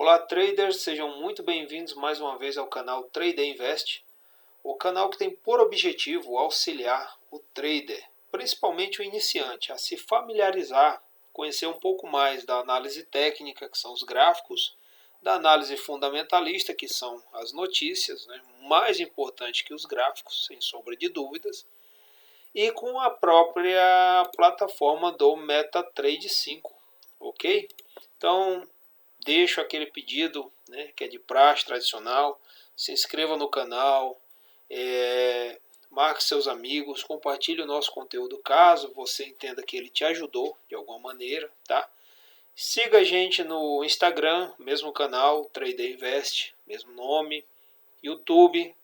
Olá traders, sejam muito bem-vindos mais uma vez ao canal Trader Invest, o canal que tem por objetivo auxiliar o trader, principalmente o iniciante, a se familiarizar, conhecer um pouco mais da análise técnica, que são os gráficos, da análise fundamentalista, que são as notícias, né, mais importante que os gráficos, sem sombra de dúvidas, e com a própria plataforma do MetaTrader 5, ok? Então, deixo aquele pedido, né, que é de praxe tradicional, se inscreva no canal, marque seus amigos, compartilhe o nosso conteúdo caso você entenda que ele te ajudou de alguma maneira, tá? Siga a gente no Instagram, mesmo canal, Trader Invest, mesmo nome, YouTube,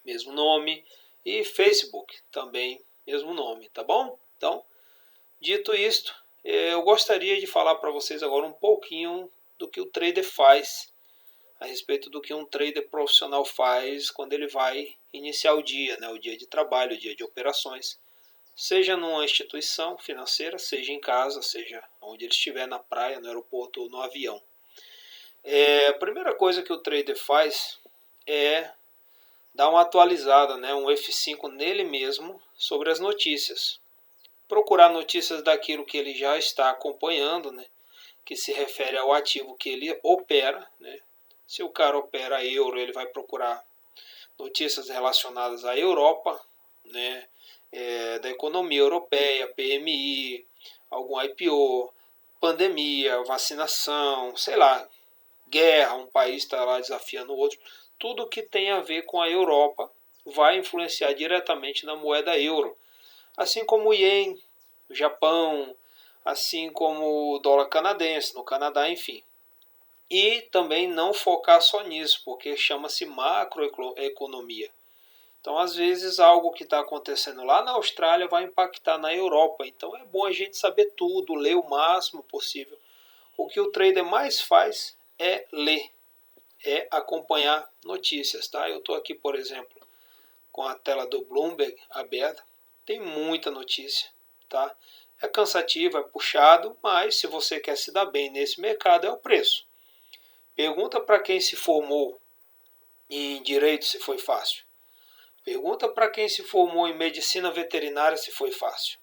mesmo nome, e Facebook também, mesmo nome, tá bom? Então, dito isto, eu gostaria de falar para vocês agora um pouquinho do que o trader faz, a respeito do que um trader profissional faz quando ele vai iniciar o dia, né, o dia de trabalho, o dia de operações, seja numa instituição financeira, seja em casa, seja onde ele estiver, na praia, no aeroporto ou no avião. A primeira coisa que o trader faz é dar uma atualizada, né, um F5 nele mesmo sobre as notícias. Procurar notícias daquilo que ele já está acompanhando, né, que se refere ao ativo que ele opera, né. Se o cara opera euro, ele vai procurar notícias relacionadas à Europa, né, da economia europeia, PMI, algum IPO, pandemia, vacinação, sei lá, guerra, um país está lá desafiando o outro. Tudo que tem a ver com a Europa vai influenciar diretamente na moeda euro. Assim como o Ien, o Japão, assim como o dólar canadense, no Canadá, enfim. E também não focar só nisso, porque chama-se macroeconomia. Então, às vezes, algo que está acontecendo lá na Austrália vai impactar na Europa. Então, é bom a gente saber tudo, ler o máximo possível. O que o trader mais faz é ler, é acompanhar notícias. Tá? Eu estou aqui, por exemplo, com a tela do Bloomberg aberta. Tem muita notícia. Tá? É cansativo, é puxado, mas se você quer se dar bem nesse mercado, é o preço. Pergunta para quem se formou em direito se foi fácil. Pergunta para quem se formou em medicina veterinária se foi fácil.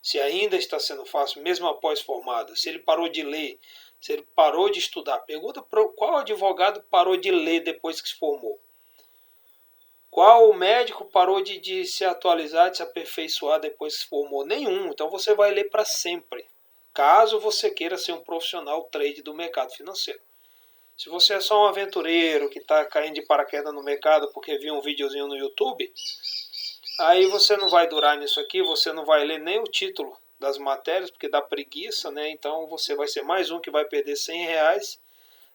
Se ainda está sendo fácil, mesmo após formado. Se ele parou de ler, se ele parou de estudar. Pergunta para qual advogado parou de ler depois que se formou. Qual médico parou de se atualizar, de se aperfeiçoar depois que se formou? Nenhum. Então você vai ler para sempre. Caso você queira ser um profissional trade do mercado financeiro. Se você é só um aventureiro que está caindo de paraquedas no mercado porque viu um videozinho no YouTube, aí você não vai durar nisso aqui, você não vai ler nem o título das matérias, porque dá preguiça, né? Então você vai ser mais um que vai perder R$ 100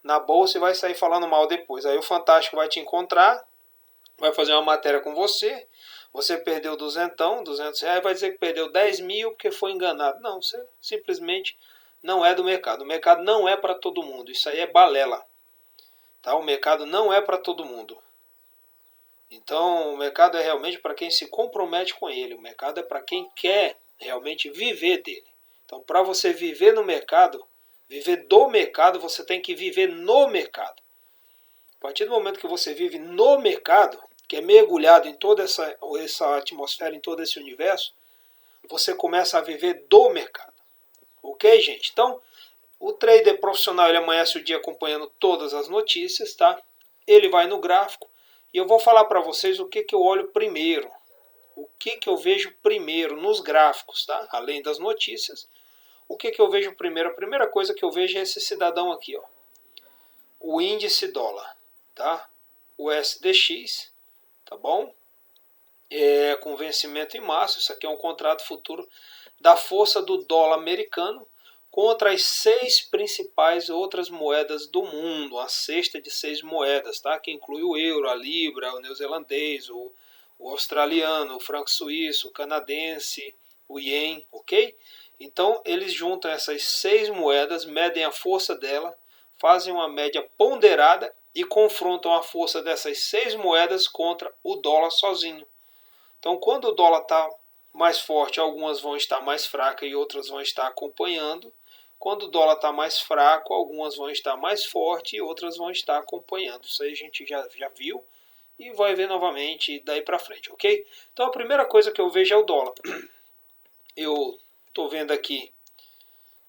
na bolsa e vai sair falando mal depois. Aí o Fantástico vai te encontrar, vai fazer uma matéria com você, você perdeu R$ 200, vai dizer que perdeu 10 mil porque foi enganado. Não, você simplesmente não é do mercado. O mercado não é para todo mundo, isso aí é balela. Tá? O mercado não é para todo mundo. Então, o mercado é realmente para quem se compromete com ele. O mercado é para quem quer realmente viver dele. Então, para você viver no mercado, viver do mercado, você tem que viver no mercado. A partir do momento que você vive no mercado, que é mergulhado em toda essa atmosfera, em todo esse universo, você começa a viver do mercado. Ok, gente? Então, o trader profissional ele amanhece o dia acompanhando todas as notícias, tá? Ele vai no gráfico e eu vou falar para vocês o que eu olho primeiro. O que eu vejo primeiro nos gráficos, tá? Além das notícias. O que eu vejo primeiro? A primeira coisa que eu vejo é esse cidadão aqui, ó. O índice dólar, tá? O SDX, tá bom? Com vencimento em março. Isso aqui é um contrato futuro da força do dólar americano contra as 6 principais outras moedas do mundo, a cesta de 6 moedas, tá? Que inclui o euro, a libra, o neozelandês, o australiano, o franco suíço, o canadense, o ien, ok? Então eles juntam essas 6 moedas, medem a força dela, fazem uma média ponderada e confrontam a força dessas 6 moedas contra o dólar sozinho. Então quando o dólar está mais forte, algumas vão estar mais fracas e outras vão estar acompanhando. Quando o dólar está mais fraco, algumas vão estar mais fortes e outras vão estar acompanhando. Isso aí a gente já viu e vai ver novamente daí para frente, ok? Então a primeira coisa que eu vejo é o dólar. Eu estou vendo aqui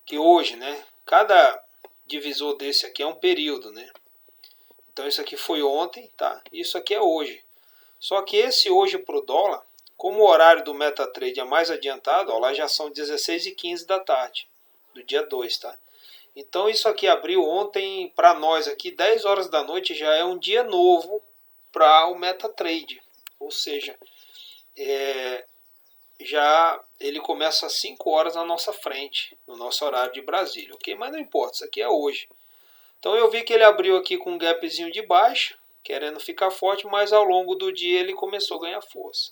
que hoje, né, cada divisor desse aqui é um período, né? Então isso aqui foi ontem, tá? Isso aqui é hoje. Só que esse hoje para o dólar, como o horário do MetaTrader é mais adiantado, ó, lá já são 16h15 da tarde, do dia 2, tá? Então isso aqui abriu ontem para nós aqui, 10 horas da noite, já é um dia novo para o MetaTrader. Ou seja, já ele começa às 5 horas na nossa frente, no nosso horário de Brasília, ok? Mas não importa, isso aqui é hoje. Então eu vi que ele abriu aqui com um gapzinho de baixa, querendo ficar forte, mas ao longo do dia ele começou a ganhar força.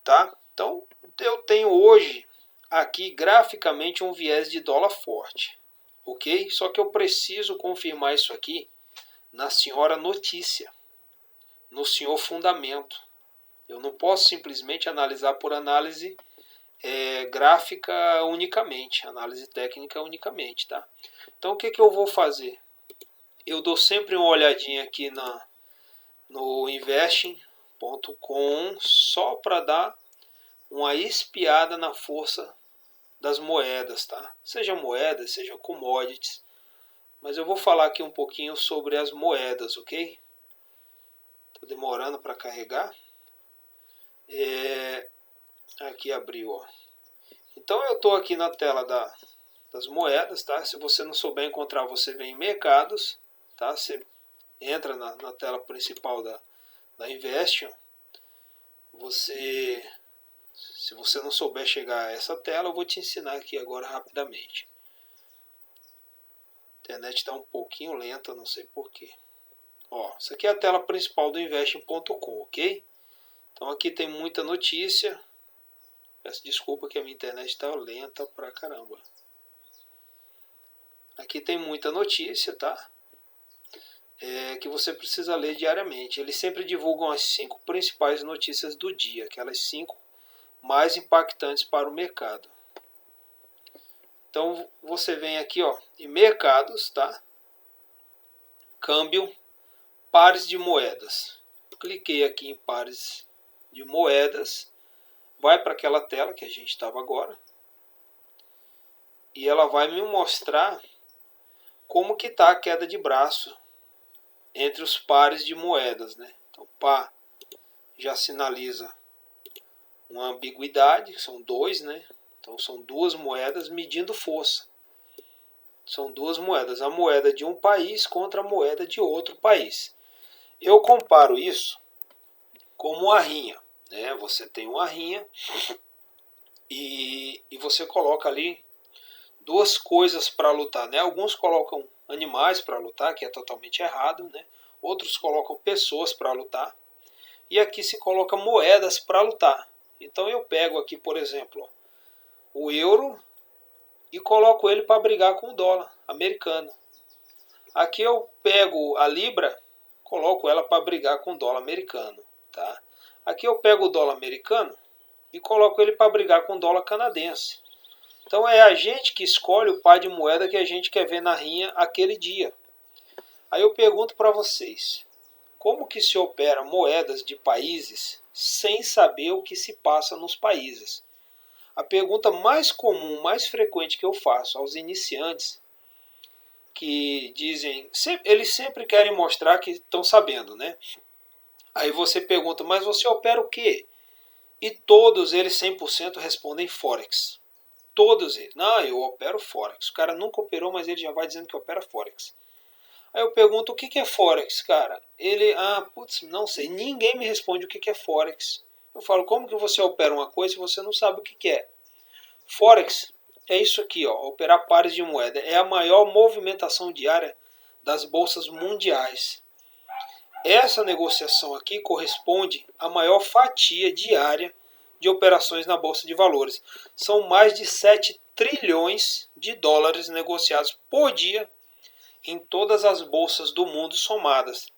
Tá? Então eu tenho hoje aqui graficamente um viés de dólar forte, ok? Só que eu preciso confirmar isso aqui na senhora notícia, no senhor fundamento. Eu não posso simplesmente analisar por análise gráfica unicamente, análise técnica unicamente, tá? Então o que eu vou fazer? Eu dou sempre uma olhadinha aqui no investing.com só para dar uma espiada na força das moedas, tá? Seja moedas, seja commodities. Mas eu vou falar aqui um pouquinho sobre as moedas, ok? Tô demorando para carregar. Aqui abriu, ó. Então eu tô aqui na tela das moedas, tá? Se você não souber encontrar, você vem em mercados, tá? Você entra na tela principal da Investion. Se você não souber chegar a essa tela, eu vou te ensinar aqui agora rapidamente. A internet está um pouquinho lenta, não sei porquê. Ó, isso aqui é a tela principal do investing.com, ok? Então aqui tem muita notícia. Peço desculpa que a minha internet está lenta pra caramba. Aqui tem muita notícia, tá? Que você precisa ler diariamente. Eles sempre divulgam as 5 principais notícias do dia, aquelas 5 mais impactantes para o mercado. Então você vem aqui, ó, em mercados, tá? Câmbio, pares de moedas. Cliquei aqui em pares de moedas, vai para aquela tela que a gente estava agora e ela vai me mostrar como que está a queda de braço entre os pares de moedas, né? Então, pá já sinaliza uma ambiguidade, são dois, né? Então são duas moedas medindo força. São duas moedas, a moeda de um país contra a moeda de outro país. Eu comparo isso como uma rinha, né? Você tem uma rinha e você coloca ali duas coisas para lutar, né? Alguns colocam animais para lutar, que é totalmente errado, né? Outros colocam pessoas para lutar. E aqui se coloca moedas para lutar. Então eu pego aqui, por exemplo, o euro e coloco ele para brigar com o dólar americano. Aqui eu pego a libra, coloco ela para brigar com o dólar americano, tá? Aqui eu pego o dólar americano e coloco ele para brigar com o dólar canadense. Então é a gente que escolhe o par de moeda que a gente quer ver na rinha aquele dia. Aí eu pergunto para vocês, como que se opera moedas de países sem saber o que se passa nos países? A pergunta mais comum, mais frequente que eu faço aos iniciantes, que dizem, eles sempre querem mostrar que estão sabendo, né? Aí você pergunta, mas você opera o quê? E todos eles 100% respondem Forex. Todos eles. Não, eu opero Forex. O cara nunca operou, mas ele já vai dizendo que opera Forex. Aí eu pergunto, o que é Forex, cara? Ele, putz, não sei. Ninguém me responde o que é Forex. Eu falo, como que você opera uma coisa se você não sabe o que é? Forex é isso aqui, ó, operar pares de moeda. É a maior movimentação diária das bolsas mundiais. Essa negociação aqui corresponde à maior fatia diária de operações na Bolsa de Valores. São mais de 7 trilhões de dólares negociados por dia em todas as bolsas do mundo somadas.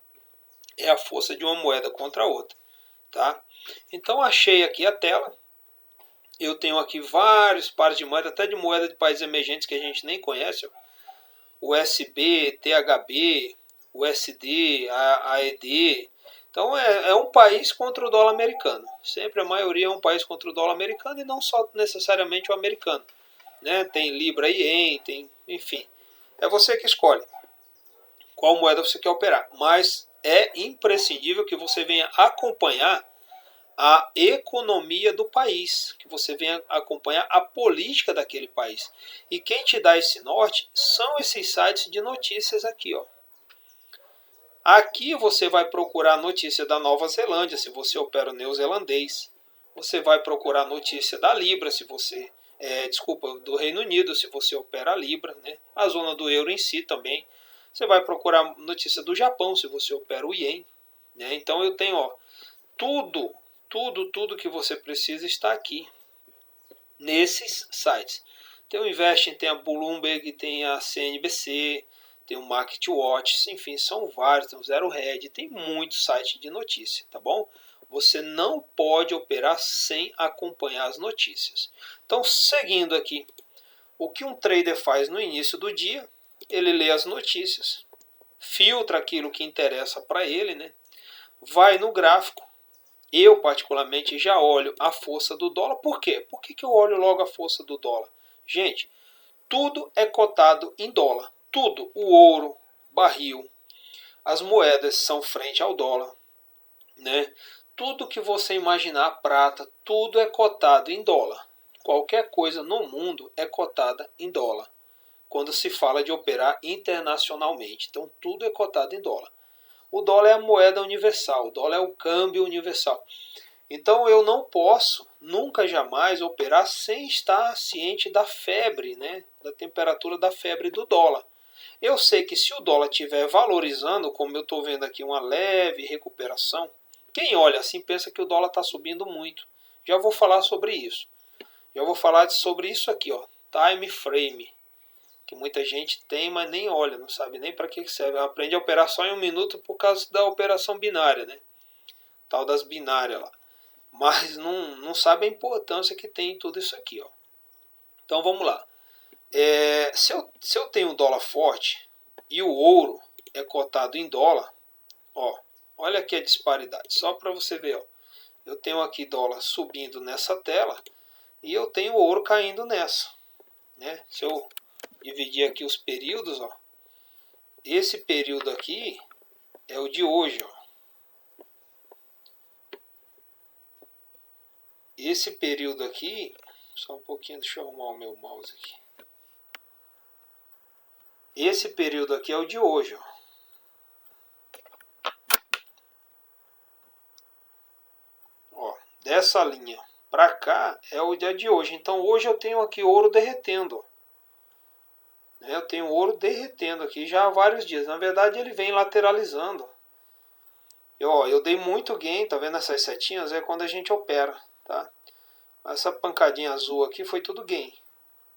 É a força de uma moeda contra a outra. Tá? Então achei aqui a tela Eu tenho aqui vários pares de moeda, até de moeda de países emergentes que a gente nem conhece. Ó. USB, THB, USD, AED. Então é um país contra o dólar americano. Sempre a maioria é um país contra o dólar americano e não só necessariamente o americano. Né? Tem Libra e Yen, tem, enfim. É você que escolhe qual moeda você quer operar. Mas é imprescindível que você venha acompanhar a economia do país, que você venha acompanhar a política daquele país. E quem te dá esse norte são esses sites de notícias aqui, ó. Aqui você vai procurar notícia da Nova Zelândia, se você opera o neozelandês. Você vai procurar notícia da Libra, se você do Reino Unido, se você opera a Libra, né? A zona do euro em si também. Você vai procurar notícia do Japão, se você opera o Yen, né? Então eu tenho, ó, tudo que você precisa está aqui nesses sites. Tem o Investing, tem a Bloomberg, tem a CNBC, tem o MarketWatch, enfim, são vários, tem o Zero Hedge, tem muito site de notícia, tá bom? Você não pode operar sem acompanhar as notícias. Então, seguindo aqui, o que um trader faz no início do dia, ele lê as notícias, filtra aquilo que interessa para ele, né? Vai no gráfico. Eu, particularmente, já olho a força do dólar. Por quê? Por que eu olho logo a força do dólar? Gente, tudo é cotado em dólar. Tudo. O ouro, barril, as moedas são frente ao dólar. Né? Tudo que você imaginar, prata, tudo é cotado em dólar. Qualquer coisa no mundo é cotada em dólar. Quando se fala de operar internacionalmente. Então, tudo é cotado em dólar. O dólar é a moeda universal, o dólar é o câmbio universal. Então eu não posso, nunca jamais, operar sem estar ciente da febre, né? Da temperatura da febre do dólar. Eu sei que se o dólar estiver valorizando, como eu estou vendo aqui uma leve recuperação, quem olha assim pensa que o dólar está subindo muito. Já vou falar sobre isso. Já vou falar sobre isso aqui, ó, time frame. Que muita gente tem, mas nem olha, não sabe nem para que serve. Aprende a operar só em 1 minuto por causa da operação binária, né? Tal das binárias lá. Mas não sabe a importância que tem em tudo isso aqui, ó. Então vamos lá. Se eu tenho um dólar forte e o ouro é cotado em dólar, ó, olha aqui a disparidade. Só para você ver, ó. Eu tenho aqui dólar subindo nessa tela e eu tenho ouro caindo nessa, né? Se eu dividir aqui os períodos, ó, esse período aqui é o de hoje, ó. Esse período aqui, só um pouquinho, deixa eu arrumar o meu mouse aqui. Esse período aqui é o de hoje, ó. Ó, dessa linha para cá é o dia de hoje. Então hoje eu tenho aqui ouro derretendo. Eu tenho ouro derretendo aqui já há vários dias. Na verdade ele vem lateralizando. Eu dei muito gain, tá vendo essas setinhas? É quando a gente opera, tá? Essa pancadinha azul aqui foi tudo gain.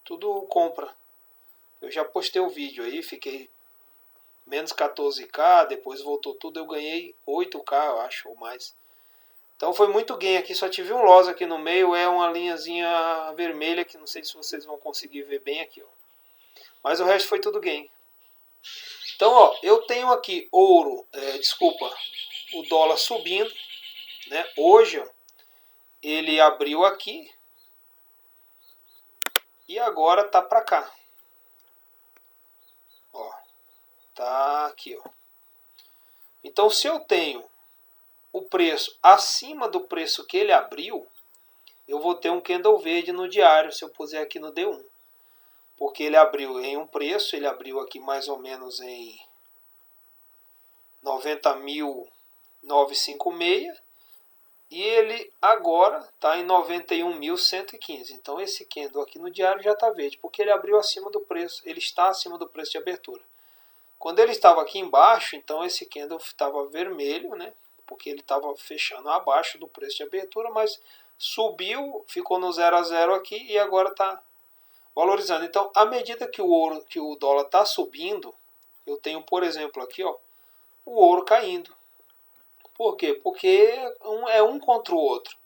Tudo compra. Eu já postei o vídeo aí, fiquei menos 14k, depois voltou tudo, eu ganhei 8k, eu acho, ou mais. Então foi muito gain aqui, só tive um loss aqui no meio, é uma linhazinha vermelha, que não sei se vocês vão conseguir ver bem aqui, ó. Mas o resto foi tudo gain. Então, ó, eu tenho aqui ouro, o dólar subindo, né? Hoje, ó, ele abriu aqui e agora tá para cá. Ó, tá aqui, ó. Então, se eu tenho o preço acima do preço que ele abriu, eu vou ter um candle verde no diário, se eu puser aqui no D1. Porque ele abriu em um preço, ele abriu aqui mais ou menos em 90.956 e ele agora está em 91.115. Então esse candle aqui no diário já está verde, porque ele abriu acima do preço, ele está acima do preço de abertura. Quando ele estava aqui embaixo, então esse candle estava vermelho, né? Porque ele estava fechando abaixo do preço de abertura, mas subiu, ficou no 0 a 0 aqui e agora está valorizando. Então, à medida que o dólar está subindo, eu tenho, por exemplo, aqui, ó, o ouro caindo. Por quê? Porque é um contra o outro.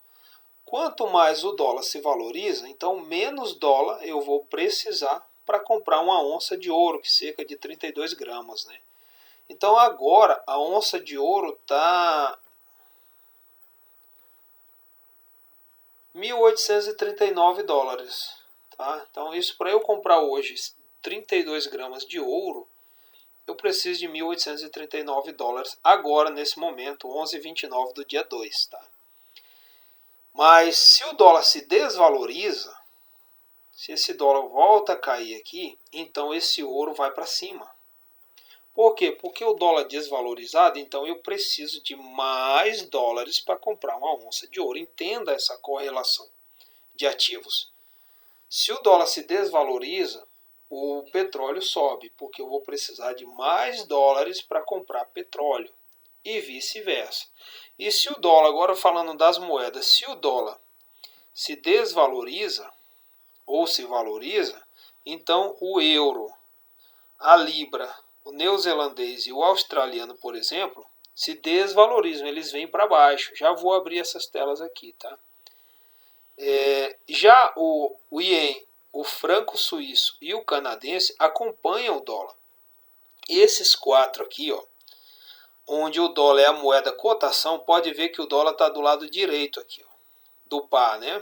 Quanto mais o dólar se valoriza, então menos dólar eu vou precisar para comprar uma onça de ouro, que cerca de 32 gramas, né? Então agora a onça de ouro está $1.839, tá? Então isso, para eu comprar hoje 32 gramas de ouro, eu preciso de $1.839 agora, nesse momento, 11h29 do dia 2, tá? Mas se o dólar se desvaloriza, se esse dólar volta a cair aqui, então esse ouro vai para cima. Por quê? Porque o dólar desvalorizado, então eu preciso de mais dólares para comprar uma onça de ouro. Entenda essa correlação de ativos. Se o dólar se desvaloriza, o petróleo sobe, porque eu vou precisar de mais dólares para comprar petróleo. E vice-versa. E se o dólar, agora falando das moedas, se o dólar se desvaloriza ou se valoriza, então o euro, a libra, o neozelandês e o australiano, por exemplo, se desvalorizam, eles vêm para baixo. Já vou abrir essas telas aqui, tá? Já o ien, o franco suíço e o canadense acompanham o dólar. Esses quatro aqui, ó, onde o dólar é a moeda cotação, pode ver que o dólar está do lado direito aqui, ó, do par, né?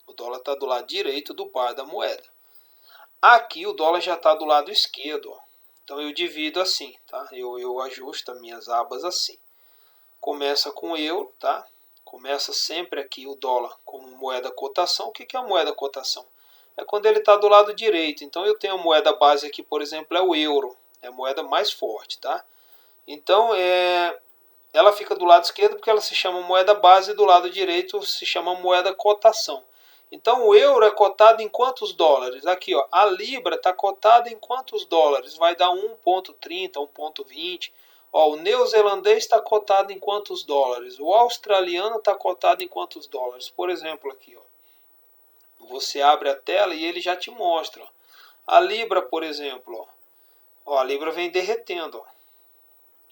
O dólar está do lado direito do par da moeda. Aqui o dólar já está do lado esquerdo, ó. Então eu divido assim, tá? Eu ajusto as minhas abas assim. Começa com o euro, tá? Começa sempre aqui o dólar como moeda cotação. O que é a moeda cotação? É quando ele está do lado direito. Então eu tenho a moeda base aqui, por exemplo, é o euro. É a moeda mais forte, tá? Então ela fica do lado esquerdo porque ela se chama moeda base e do lado direito se chama moeda cotação. Então o euro é cotado em quantos dólares? Aqui, ó, a libra está cotada em quantos dólares? Vai dar 1,30, 1,20. Ó, o neozelandês está cotado em quantos dólares? O australiano está cotado em quantos dólares? Por exemplo, aqui, ó, você abre a tela e ele já te mostra. Ó. A libra, por exemplo, ó, a libra vem derretendo. Ó.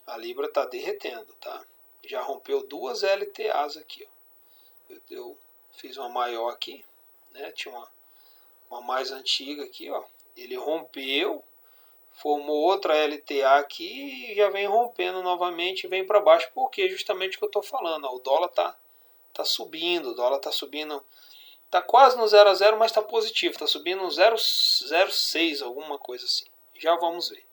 A libra está derretendo, tá? Já rompeu duas LTAs aqui, ó. Eu fiz uma maior aqui, né? Tinha uma mais antiga aqui, ó. Ele rompeu, formou outra LTA aqui e já vem rompendo novamente e vem para baixo. Porque justamente o que eu estou falando, ó, o dólar tá subindo, o dólar tá subindo, tá quase no 0 a 0, mas está positivo, tá subindo 0,06, alguma coisa assim. Já vamos ver.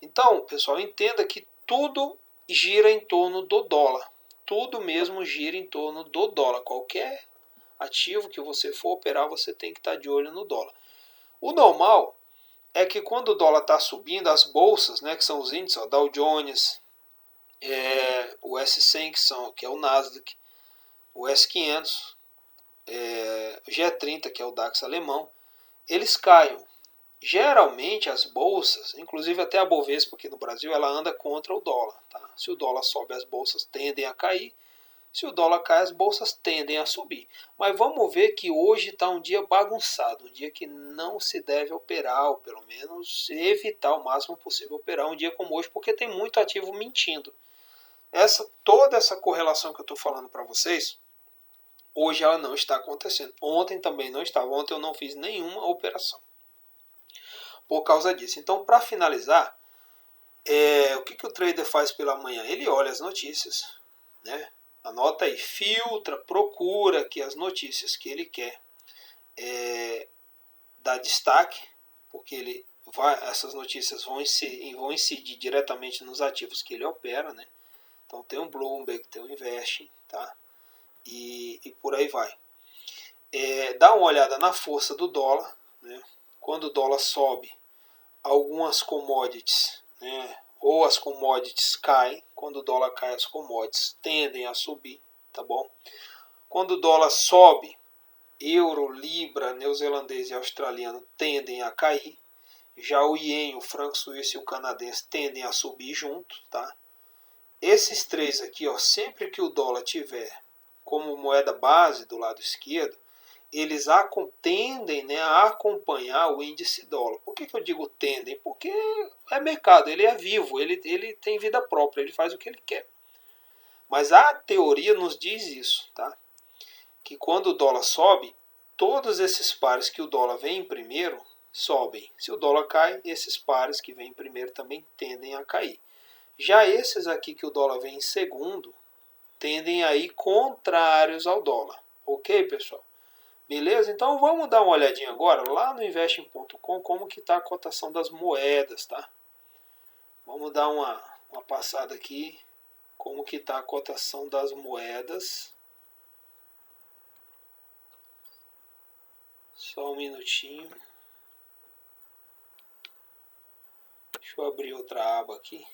Então, pessoal, entenda que tudo gira em torno do dólar. Tudo mesmo gira em torno do dólar. Qualquer ativo que você for operar, você tem que estar de olho no dólar. O normal é que quando o dólar está subindo, as bolsas, né, que são os índices, ó, Dow Jones, o S100, que é o Nasdaq, o S500, o G30, que é o DAX alemão, eles caiam. Geralmente as bolsas, inclusive até a Bovespa aqui no Brasil, ela anda contra o dólar. Tá? Se o dólar sobe, as bolsas tendem a cair. Se o dólar cai, as bolsas tendem a subir. Mas vamos ver que hoje está um dia bagunçado, um dia que não se deve operar, ou pelo menos evitar o máximo possível operar um dia como hoje, porque tem muito ativo mentindo. Toda essa correlação que eu estou falando para vocês, hoje ela não está acontecendo. Ontem também não estava. Ontem eu não fiz nenhuma operação por causa disso. Então, para finalizar, o que o trader faz pela manhã? Ele olha as notícias, né? Anota aí, filtra, procura que as notícias que ele quer dar destaque, porque essas notícias vão incidir diretamente nos ativos que ele opera, né? Então tem o Bloomberg, tem o Investing, tá? E por aí vai. Dá uma olhada na força do dólar, né? Quando o dólar sobe, algumas commodities, né, ou as commodities caem. Quando o dólar cai, as commodities tendem a subir, tá bom? Quando o dólar sobe, euro, libra, neozelandês e australiano tendem a cair. Já o ien, o franco suíço e o canadense tendem a subir junto, tá? Esses três aqui, ó, sempre que o dólar tiver como moeda base do lado esquerdo, eles tendem, né, a acompanhar o índice dólar. Por que eu digo tendem? Porque é mercado, ele é vivo, ele tem vida própria, ele faz o que ele quer. Mas a teoria nos diz isso, tá? que quando o dólar sobe, todos esses pares que o dólar vem em primeiro sobem. Se o dólar cai, esses pares que vêm em primeiro também tendem a cair. Já esses aqui que o dólar vem em segundo, tendem a ir contrários ao dólar. Ok, pessoal? Beleza? Então vamos dar uma olhadinha agora lá no investing.com como que está a cotação das moedas, tá? Vamos dar uma passada aqui como que está a cotação das moedas. Só um minutinho. Deixa eu abrir outra aba aqui.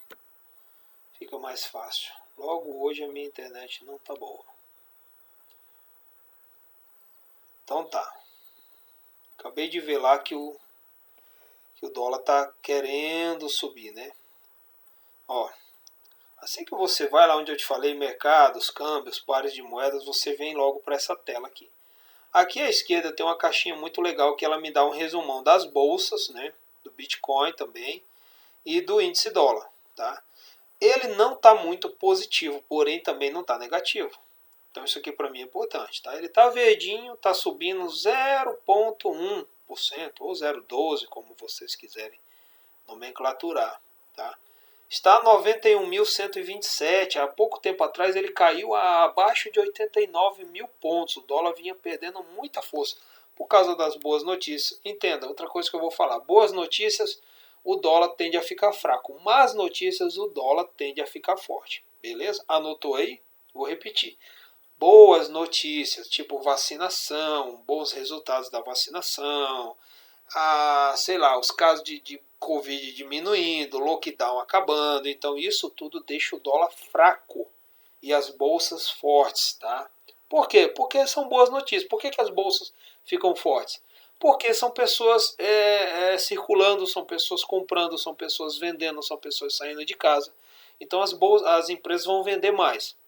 Fica mais fácil. Logo hoje a minha internet não tá boa. Então tá. Acabei de ver lá que o dólar tá querendo subir, né? Ó, assim que você vai lá onde eu te falei, mercados, câmbios, pares de moedas, você vem logo para essa tela aqui. Aqui à esquerda tem uma caixinha muito legal que ela me dá um resumão das bolsas, né? Do Bitcoin também e do índice dólar, tá? Ele não está muito positivo, porém também não está negativo. Então isso aqui para mim é importante, tá? Ele está verdinho, está subindo 0,1% ou 0,12%, como vocês quiserem nomenclaturar, tá? Está 91.127. Há pouco tempo atrás ele caiu abaixo de 89 mil pontos. O dólar vinha perdendo muita força por causa das boas notícias. Entenda, outra coisa que eu vou falar. Boas notícias, o dólar tende a ficar fraco. Más notícias, o dólar tende a ficar forte. Beleza? Anotou aí? Vou repetir. Boas notícias, tipo vacinação, bons resultados da vacinação, sei lá, os casos de Covid diminuindo, lockdown acabando. Então isso tudo deixa o dólar fraco e as bolsas fortes, tá? Por quê? Porque são boas notícias. Por que as bolsas ficam fortes? Porque são pessoas circulando, são pessoas comprando, são pessoas vendendo, são pessoas saindo de casa. Então as empresas vão vender mais.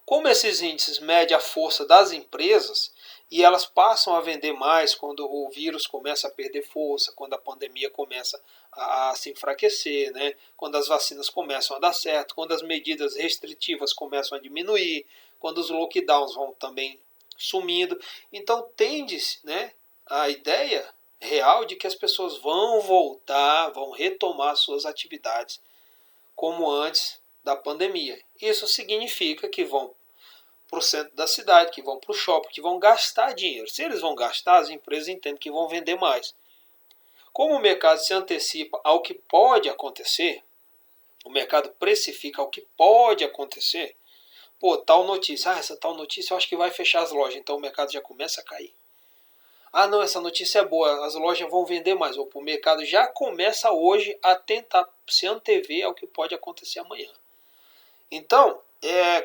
Como esses índices medem a força das empresas e elas passam a vender mais quando o vírus começa a perder força, quando a pandemia começa a se enfraquecer, né? Quando as vacinas começam a dar certo, quando as medidas restritivas começam a diminuir, quando os lockdowns vão também sumindo. Então tende-se, né, a ideia real de que as pessoas vão voltar, vão retomar suas atividades como antes da pandemia. Isso significa que vão para o centro da cidade, que vão para o shopping, que vão gastar dinheiro. Se eles vão gastar, as empresas entendem que vão vender mais. Como o mercado se antecipa ao que pode acontecer, o mercado precifica ao que pode acontecer, pô, tal notícia, essa tal notícia eu acho que vai fechar as lojas, então o mercado já começa a cair. Não, essa notícia é boa, as lojas vão vender mais. O mercado já começa hoje a tentar se antever ao que pode acontecer amanhã. Então,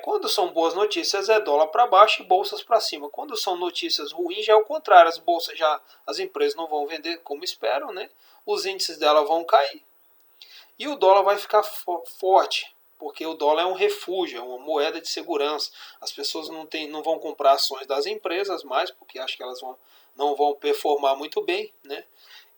quando são boas notícias é dólar para baixo e bolsas para cima. Quando são notícias ruins já é o contrário, as empresas não vão vender como esperam, né? Os índices dela vão cair e o dólar vai ficar forte, porque o dólar é um refúgio, é uma moeda de segurança. As pessoas não vão comprar ações das empresas mais, porque acham que elas não vão performar muito bem, né?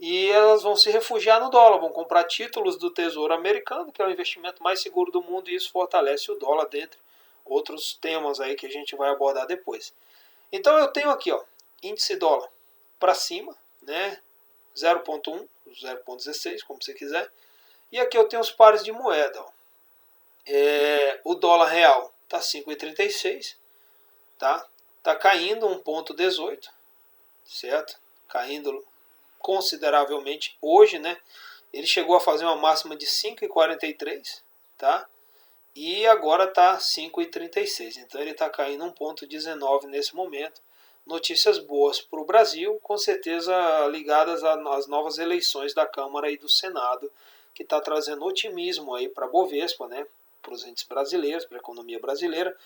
E elas vão se refugiar no dólar, vão comprar títulos do Tesouro Americano, que é o investimento mais seguro do mundo, e isso fortalece o dólar, dentre outros temas aí que a gente vai abordar depois. Então eu tenho aqui, ó, índice dólar para cima, né, 0,1, 0,16, como você quiser, e aqui eu tenho os pares de moeda. Ó. O dólar real está 5,36, tá? Tá caindo 1,18, certo? Caindo consideravelmente hoje, né? Ele chegou a fazer uma máxima de 5,43, tá? E agora tá 5,36. Então ele está caindo 1,19 nesse momento. Notícias boas para o Brasil, com certeza ligadas às novas eleições da Câmara e do Senado, que está trazendo otimismo aí para a Bovespa, né? Para os entes brasileiros, para a economia brasileira.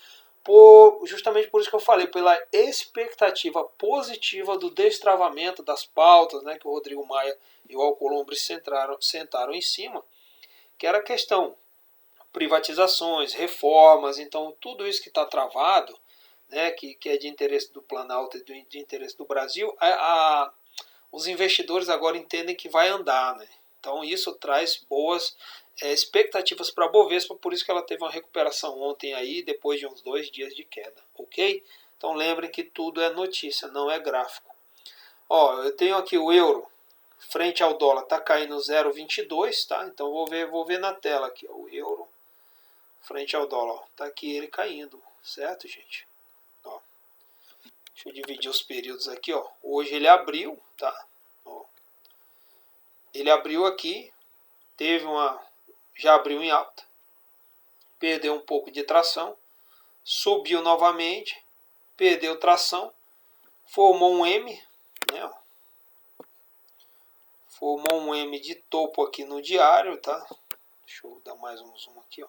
Justamente por isso que eu falei, pela expectativa positiva do destravamento das pautas, né, que o Rodrigo Maia e o Alcolumbre sentaram em cima, que era a questão privatizações, reformas. Então tudo isso que está travado, né, que é de interesse do Planalto e de interesse do Brasil, os investidores agora entendem que vai andar, né? Então isso traz boas expectativas para a Bovespa, por isso que ela teve uma recuperação ontem aí, depois de uns 2 dias de queda, ok? Então lembrem que tudo é notícia, não é gráfico. Ó, eu tenho aqui o euro frente ao dólar, está caindo 0,22, tá? Então vou ver na tela aqui, ó, o euro frente ao dólar, está aqui ele caindo, certo, gente? Ó, deixa eu dividir os períodos aqui, ó. Hoje ele abriu, tá? Ó, ele abriu aqui, já abriu em alta, perdeu um pouco de tração, subiu novamente, perdeu tração, formou um M, né? Formou um M de topo aqui no diário, tá? Deixa eu dar mais um zoom aqui, ó.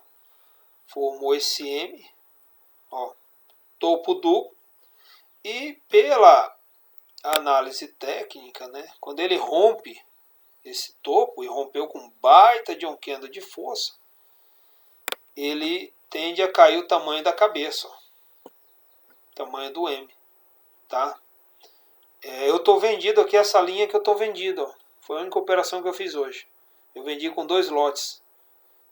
Formou esse M, ó, topo duplo, e pela análise técnica, né? Quando ele rompe esse topo e rompeu com baita de um candle de força, ele tende a cair o tamanho da cabeça, ó, tamanho do M, tá? Eu estou vendido aqui, essa linha que eu estou vendido, ó. Foi a única operação que eu fiz hoje. Eu vendi com 2 lotes.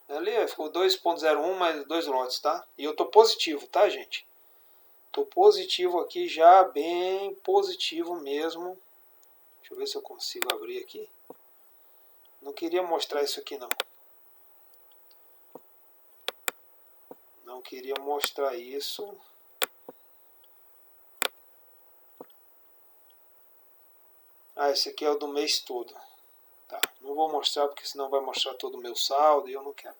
Ali ficou 2.01 mais 2 lotes, tá? E eu estou positivo, tá, gente? Estou positivo aqui já, bem positivo mesmo. Deixa eu ver se eu consigo abrir aqui. Não queria mostrar isso aqui, não. Não queria mostrar isso. Ah, esse aqui é o do mês todo. Tá, não vou mostrar porque senão vai mostrar todo o meu saldo e eu não quero.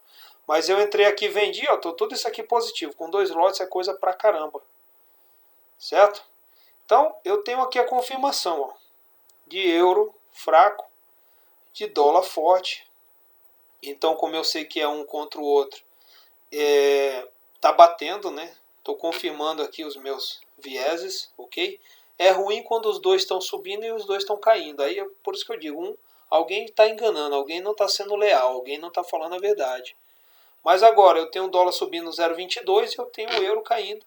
Mas eu entrei aqui e vendi, ó, tô tudo isso aqui positivo. Com 2 lotes é coisa pra caramba. Certo? Então, eu tenho aqui a confirmação, ó, de euro fraco, de dólar forte. Então, como eu sei que é um contra o outro, tá batendo, né? Tô confirmando aqui os meus vieses, ok? É ruim quando os dois estão subindo e os dois estão caindo. Aí por isso que eu digo, alguém está enganando, alguém não está sendo leal, alguém não está falando a verdade. Mas agora eu tenho o dólar subindo 0,22 e eu tenho o euro caindo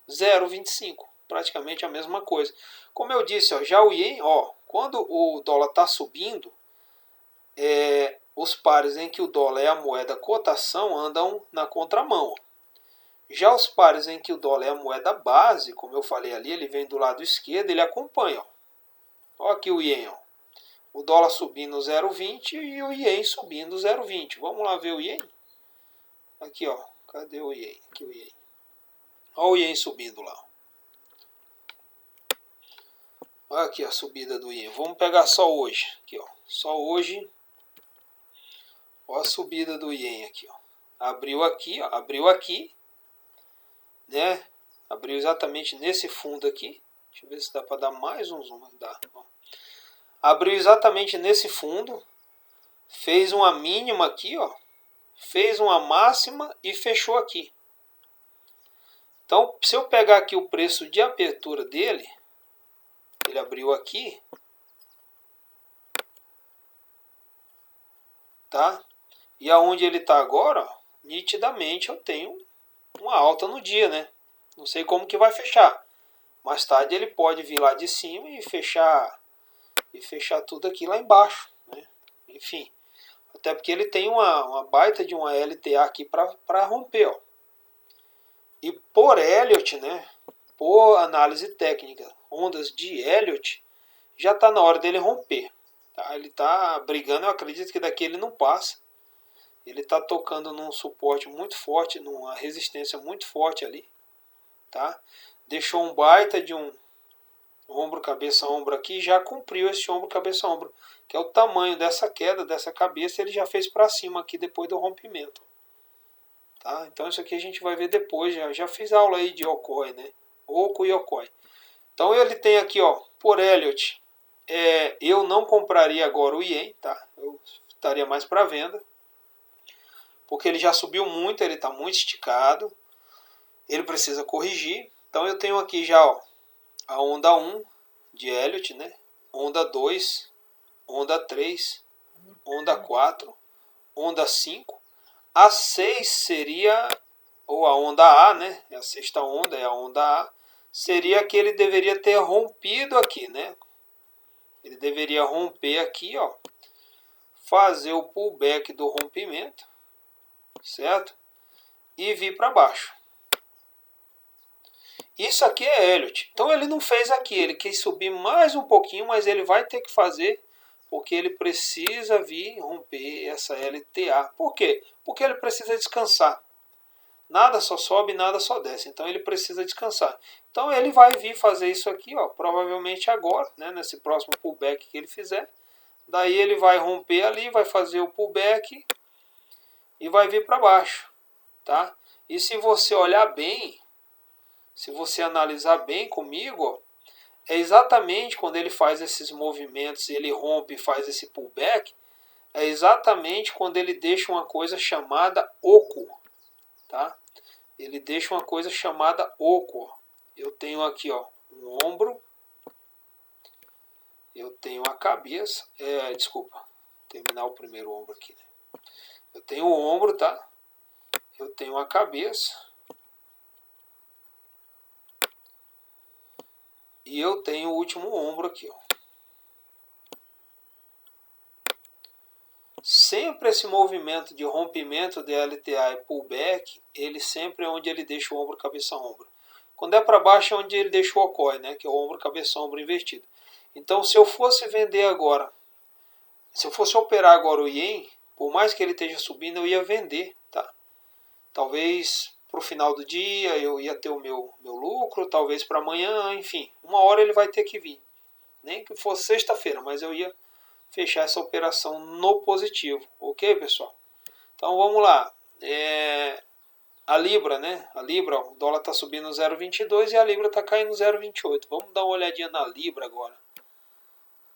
0,25. Praticamente a mesma coisa. Como eu disse, ó, já o Ien, ó, quando o dólar está subindo, os pares em que o dólar é a moeda cotação andam na contramão. Já os pares em que o dólar é a moeda base, como eu falei ali, ele vem do lado esquerdo, ele acompanha. Ó aqui o Ien, ó. O dólar subindo 0,20 e o Ien subindo 0,20. Vamos lá ver o Ien? Aqui, ó. Cadê o Ien? Aqui o Ien. Olha o Ien subindo lá. Olha aqui a subida do Ien. Vamos pegar só hoje. Aqui, ó. Só hoje. Olha a subida do Ien aqui, ó. Abriu aqui, ó. Abriu aqui. Né? Abriu exatamente nesse fundo aqui. Deixa eu ver se dá para dar mais um zoom. Dá, ó. Abriu exatamente nesse fundo. Fez uma mínima aqui, ó. Fez uma máxima e fechou aqui. Então, se eu pegar aqui o preço de abertura dele, ele abriu aqui, tá? E aonde ele está agora, ó, nitidamente eu tenho uma alta no dia, né? Não sei como que vai fechar. Mais tarde ele pode vir lá de cima e fechar tudo aqui lá embaixo, né? Enfim, até porque ele tem uma baita de uma LTA aqui para romper, ó. E por Elliott, né? Por análise técnica, ondas de Elliott, já está na hora dele romper. Tá? Ele está brigando, eu acredito que daqui ele não passa. Ele está tocando num suporte muito forte, numa resistência muito forte ali. Tá? Deixou um baita de um ombro, cabeça, ombro aqui e já cumpriu esse ombro, cabeça, ombro. Que é o tamanho dessa queda, dessa cabeça, ele já fez para cima aqui depois do rompimento. Tá? Então isso aqui a gente vai ver depois. Já fiz aula aí de Okoi, né? Oku e Okoi. Então ele tem aqui, ó, por Elliott. Eu não compraria agora o Ien, tá? Eu estaria mais para venda. Porque ele já subiu muito, ele está muito esticado. Ele precisa corrigir. Então eu tenho aqui já, ó, a onda 1 de Elliott, né? Onda 2, onda 3, onda 4, onda 5. A 6 seria, ou a onda A, né? A sexta onda é a onda A. Seria que ele deveria ter rompido aqui, né? Ele deveria romper aqui, ó. Fazer o pullback do rompimento, certo? E vir para baixo. Isso aqui é Elliott. Então ele não fez aqui, ele quis subir mais um pouquinho, mas ele vai ter que fazer porque ele precisa vir romper essa LTA. Por quê? Porque ele precisa descansar. Nada só sobe, nada só desce. Então ele precisa descansar. Então ele vai vir fazer isso aqui, ó, provavelmente agora, né, nesse próximo pullback que ele fizer. Daí ele vai romper ali, vai fazer o pullback e vai vir para baixo, tá? E se você olhar bem, se você analisar bem comigo, ó, é exatamente quando ele faz esses movimentos, ele rompe e faz esse pullback, é exatamente quando ele deixa uma coisa chamada oco, tá? Ele deixa uma coisa chamada oco. Eu tenho aqui, ó, um ombro, eu tenho a cabeça, desculpa, terminar o primeiro ombro aqui, né? Eu tenho o ombro, tá? Eu tenho a cabeça e eu tenho o último ombro aqui, ó. Sempre esse movimento de rompimento de LTA e pullback, ele sempre é onde ele deixa o ombro, cabeça, ombro. Quando é para baixo é onde ele deixa o OCOI, né, que é o ombro, cabeça, ombro invertido. Então, se eu fosse vender agora, se eu fosse operar agora o Yen, por mais que ele esteja subindo, eu ia vender, tá? Talvez para o final do dia eu ia ter o meu lucro, talvez para amanhã, enfim, uma hora ele vai ter que vir. Nem que fosse sexta-feira, mas eu ia fechar essa operação no positivo, ok, pessoal? Então vamos lá. A Libra, né? A Libra, ó, o dólar está subindo 0,22 e a Libra está caindo 0,28. Vamos dar uma olhadinha na Libra agora.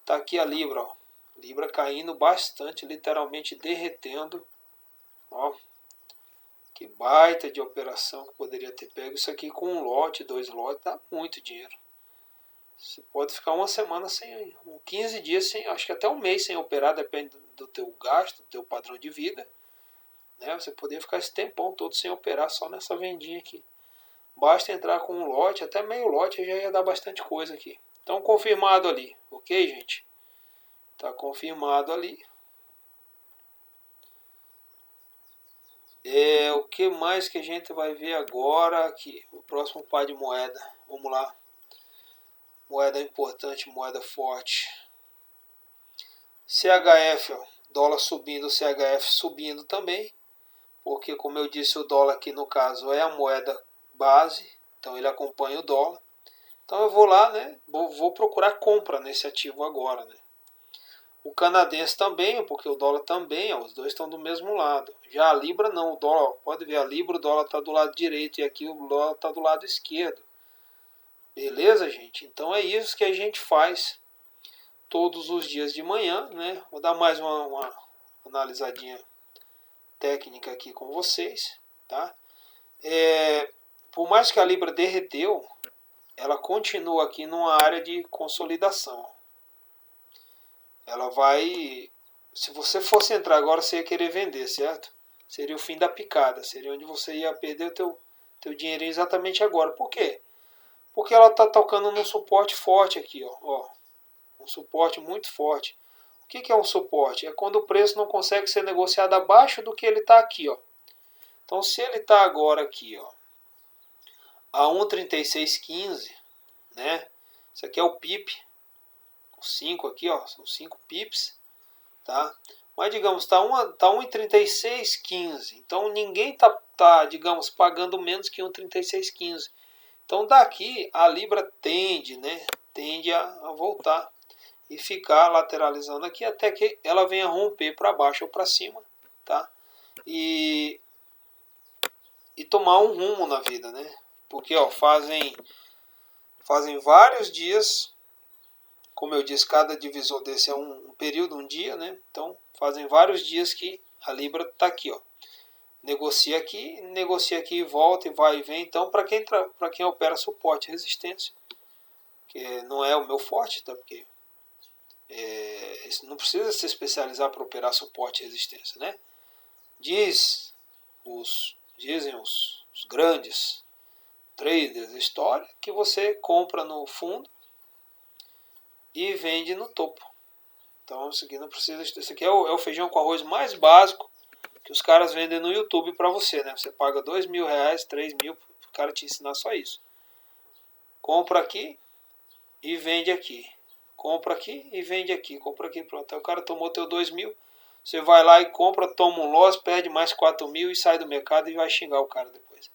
Tá aqui a Libra, ó. Libra caindo bastante, literalmente derretendo. Ó, que baita de operação que poderia ter pego isso aqui com um lote, 2 lotes, dá muito dinheiro. Você pode ficar uma semana sem, 15 dias sem, acho que até um mês sem operar, depende do teu gasto, do teu padrão de vida. Né? Você poderia ficar esse tempão todo sem operar só nessa vendinha aqui. Basta entrar com um lote, até meio lote já ia dar bastante coisa aqui. Então confirmado ali, ok, gente? Tá confirmado ali. O que mais que a gente vai ver agora aqui? O próximo par de moeda. Vamos lá. Moeda importante, moeda forte. CHF, ó, dólar subindo, CHF subindo também. Porque, como eu disse, o dólar aqui no caso é a moeda base. Então ele acompanha o dólar. Então eu vou lá, né? Vou procurar compra nesse ativo agora, né? O canadense também, porque o dólar também, ó, os dois estão do mesmo lado. Já a Libra não, o dólar, ó, pode ver, a Libra, o dólar está do lado direito e aqui o dólar está do lado esquerdo. Beleza, gente? Então é isso que a gente faz todos os dias de manhã, né? Vou dar mais uma analisadinha técnica aqui com vocês, tá? Por mais que a Libra derreteu, ela continua aqui numa área de consolidação. Ela vai... Se você fosse entrar agora, você ia querer vender, certo? Seria o fim da picada. Seria onde você ia perder o teu dinheirinho exatamente agora. Por quê? Porque ela está tocando num suporte forte aqui, ó. Um suporte muito forte. O que é um suporte? É quando o preço não consegue ser negociado abaixo do que ele está aqui, ó. Então, se ele está agora aqui, ó, a 1,3615, né? Isso aqui é o PIP. 5 aqui, ó, são 5 pips, tá? Mas digamos, tá 1,3615. Então ninguém tá, digamos, pagando menos que 1,3615. Então daqui a Libra tende, né? Tende a voltar e ficar lateralizando aqui até que ela venha romper para baixo ou para cima, tá? E tomar um rumo na vida, né? Porque, ó, fazem vários dias. Como eu disse, cada divisor desse é um período, um dia, né? Então, fazem vários dias que a Libra está aqui, ó. Negocia aqui e volta e vai e vem. Então, para quem opera suporte e resistência, que não é o meu forte, tá? Porque não precisa se especializar para operar suporte e resistência, né? Dizem os grandes traders da história que você compra no fundo e vende no topo. Então isso aqui não precisa. Isso aqui é o feijão com arroz mais básico que os caras vendem no YouTube para você, né? Você paga R$2.000, R$3.000 para o cara te ensinar só isso. compra aqui e vende aqui. Compra aqui e vende aqui. Compra aqui, pronto. Aí o cara tomou teu 2.000. Você vai lá e compra, toma um loss, perde mais 4.000 e sai do mercado e vai xingar o cara depois.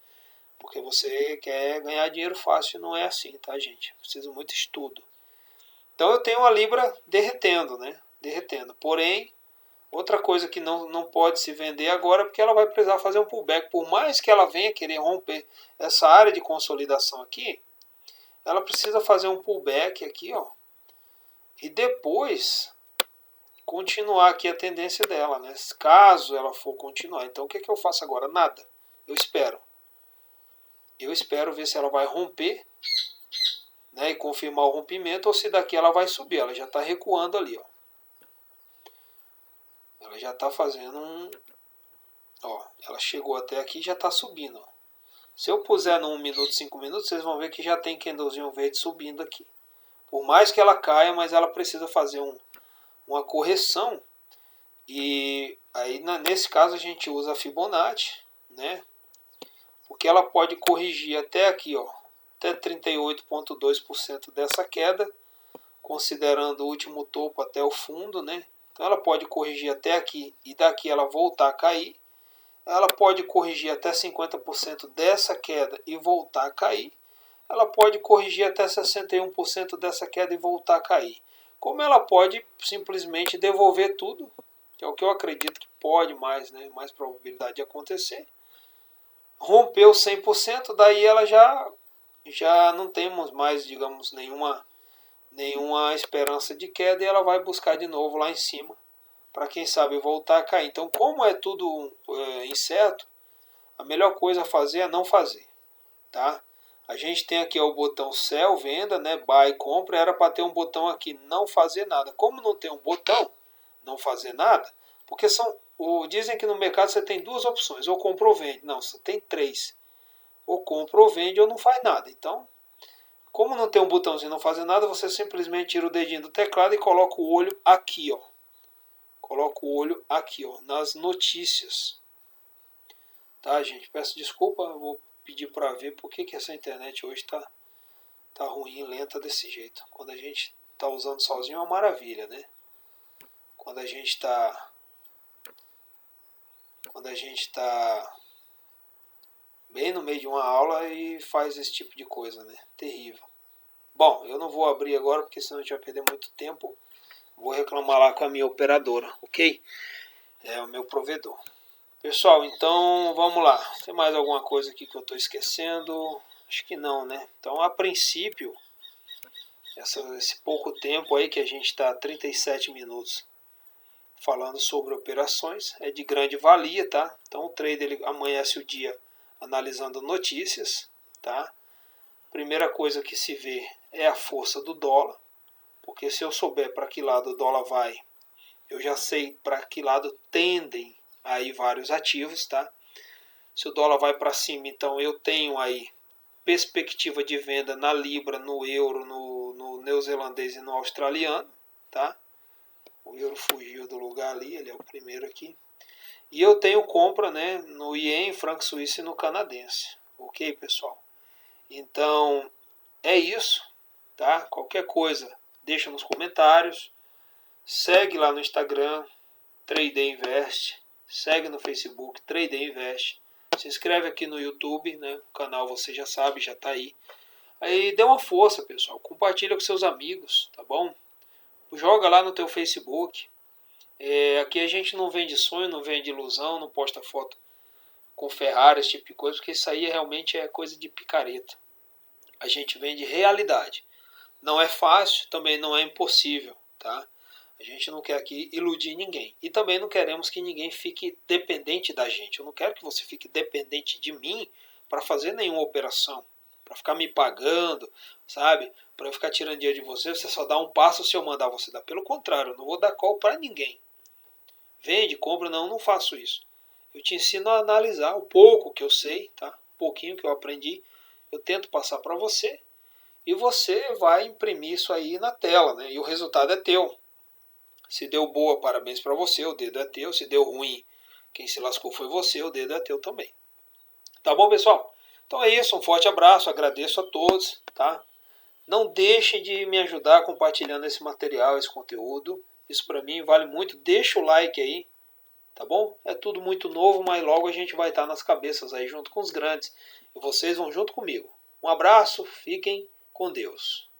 Porque você quer ganhar dinheiro fácil. Não é assim, tá, gente? Precisa muito estudo. Então eu tenho a Libra derretendo, né? Derretendo. Porém, outra coisa que não pode se vender agora, porque ela vai precisar fazer um pullback. Por mais que ela venha querer romper essa área de consolidação aqui, ela precisa fazer um pullback aqui, ó. E depois continuar aqui a tendência dela, né? Caso ela for continuar. Então o que eu faço agora? Nada. Eu espero. Eu espero ver se ela vai romper, né, e confirmar o rompimento, ou se daqui ela vai subir. Ela já está recuando ali, ó. Ela já está fazendo um... Ó, ela chegou até aqui e já está subindo, ó. Se eu puser no 1 minuto, 5 minutos, vocês vão ver que já tem candlezinho verde subindo aqui. Por mais que ela caia, mas ela precisa fazer uma correção. E aí nesse caso a gente usa a Fibonacci, né? Porque ela pode corrigir até aqui, ó, até 38,2% dessa queda, considerando o último topo até o fundo, né? Então ela pode corrigir até aqui e daqui ela voltar a cair. Ela pode corrigir até 50% dessa queda e voltar a cair. Ela pode corrigir até 61% dessa queda e voltar a cair. Como ela pode simplesmente devolver tudo, que é o que eu acredito que pode mais, né? Mais probabilidade de acontecer. Rompeu 100%, daí ela já não temos mais, digamos, nenhuma esperança de queda e ela vai buscar de novo lá em cima, para quem sabe voltar a cair. Então, como é tudo incerto, a melhor coisa a fazer é não fazer, tá? A gente tem aqui o botão sell, venda, né? Buy, compra. Era para ter um botão aqui, não fazer nada. Como não tem um botão, não fazer nada, porque dizem que no mercado você tem duas opções, ou compra ou vende. Não, você tem três. Ou compra ou vende ou não faz nada. Então, como não tem um botãozinho não fazer nada, você simplesmente tira o dedinho do teclado e coloca o olho aqui, ó. Coloca o olho aqui, ó, nas notícias. Tá, gente? Peço desculpa, eu vou pedir para ver por que essa internet hoje tá ruim, lenta desse jeito. Quando a gente tá usando sozinho é uma maravilha, né? Quando a gente tá bem no meio de uma aula e faz esse tipo de coisa, né? Terrível. Bom, eu não vou abrir agora porque senão a gente vai perder muito tempo. Vou reclamar lá com a minha operadora, ok? É o meu provedor. Pessoal, então vamos lá. Tem mais alguma coisa aqui que eu estou esquecendo? Acho que não, né? Então, a princípio, esse pouco tempo aí que a gente está 37 minutos falando sobre operações, é de grande valia, tá? Então o trader ele amanhece o dia analisando notícias, tá? Primeira coisa que se vê é a força do dólar, porque se eu souber para que lado o dólar vai, eu já sei para que lado tendem aí vários ativos, tá? Se o dólar vai para cima, então eu tenho aí perspectiva de venda na libra, no euro, no neozelandês e no australiano, tá? O euro fugiu do lugar ali, ele é o primeiro aqui. E eu tenho compra, né, no ien, franco suíço e no canadense. Ok, pessoal? Então, é isso, tá? Qualquer coisa, deixa nos comentários. Segue lá no Instagram, Trade Invest. Segue no Facebook, Trade Invest. Se inscreve aqui no YouTube, né? O canal você já sabe, já está aí. Aí dê uma força, pessoal. Compartilha com seus amigos, tá bom? Joga lá no teu Facebook. Aqui a gente não vende sonho, não vende ilusão, não posta foto com Ferrari, esse tipo de coisa, porque isso aí realmente é coisa de picareta. A gente vende realidade. Não é fácil, também não é impossível, tá? A gente não quer aqui iludir ninguém. E também não queremos que ninguém fique dependente da gente. Eu não quero que você fique dependente de mim para fazer nenhuma operação. Para ficar me pagando, sabe? Para eu ficar tirando dinheiro de você. Você só dá um passo se eu mandar você dar. Pelo contrário, eu não vou dar call para ninguém. Vende, compra, não faço isso. Eu te ensino a analisar o pouco que eu sei, tá? Um pouquinho que eu aprendi. Eu tento passar para você. E você vai imprimir isso aí na tela, né? E o resultado é teu. Se deu boa, parabéns para você, o dedo é teu. Se deu ruim, quem se lascou foi você, o dedo é teu também. Tá bom, pessoal? Então é isso, um forte abraço, agradeço a todos, tá? Não deixe de me ajudar compartilhando esse material, esse conteúdo. Isso para mim vale muito. Deixa o like aí, tá bom? É tudo muito novo, mas logo a gente vai estar nas cabeças aí junto com os grandes. E vocês vão junto comigo. Um abraço, fiquem com Deus.